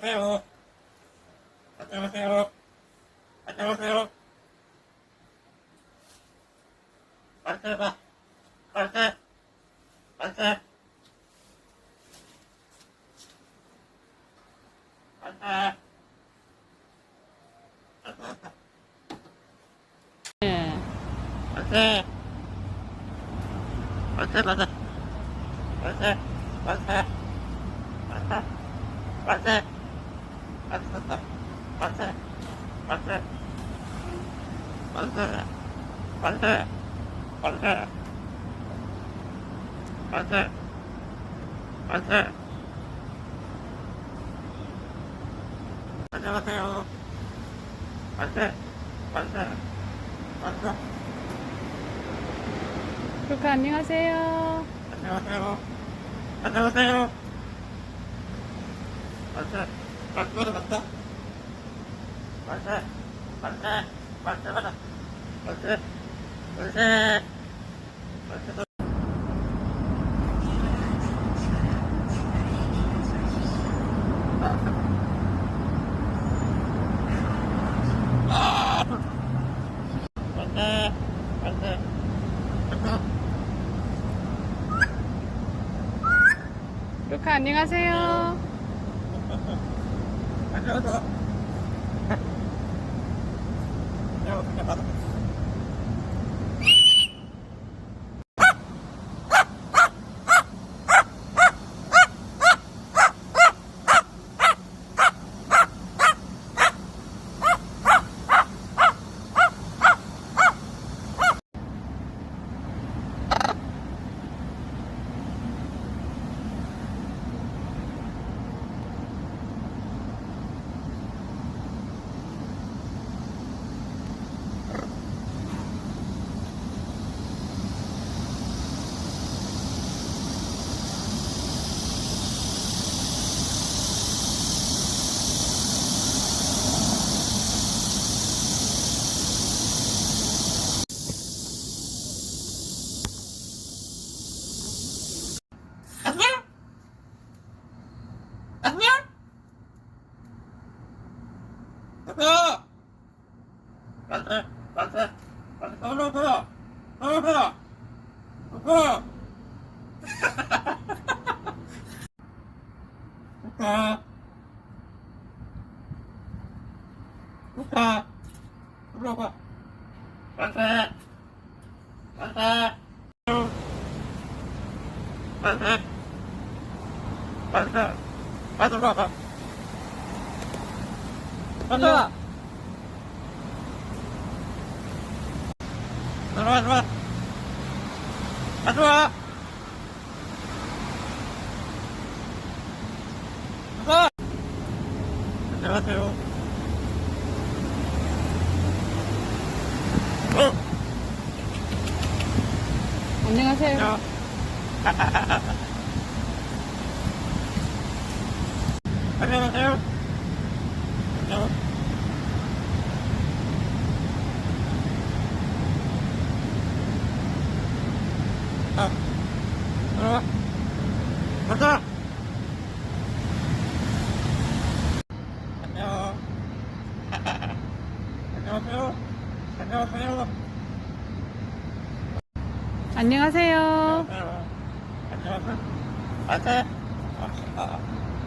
안녕하세요. 안녕하세요. 안녕하세요. 안녕하세요. 안녕하세요. 안녕하세요. 안녕하세요. 예. 안녕하세요. 안녕하세요. 안녕하세요. 안녕하세요. 안녕하세요. 안녕하세요. 안녕하세요. 안녕하세요. 안녕하세요. 안녕하세요. 안녕하세요. 안녕하세요. 안녕하세요. 안녕하세요. 안녕하세요. 안녕하세요. 루카 안녕하세요. 안녕하세요. 안녕하세요. 안녕하세요. 안녕하세요. 맞다. 안녕하세요. 안녕하세요. 안녕하세요. 안녕하세요. 안녕하세요. 안녕하세요. 루카 안녕하세요. 안녕하세요. 안녕하세요. 안녕하세요. 안녕. 가자. 안녕. 안녕하세요. 안녕하세요. 안녕하세요. 안녕하세요. 안녕하세요. 안녕하세요.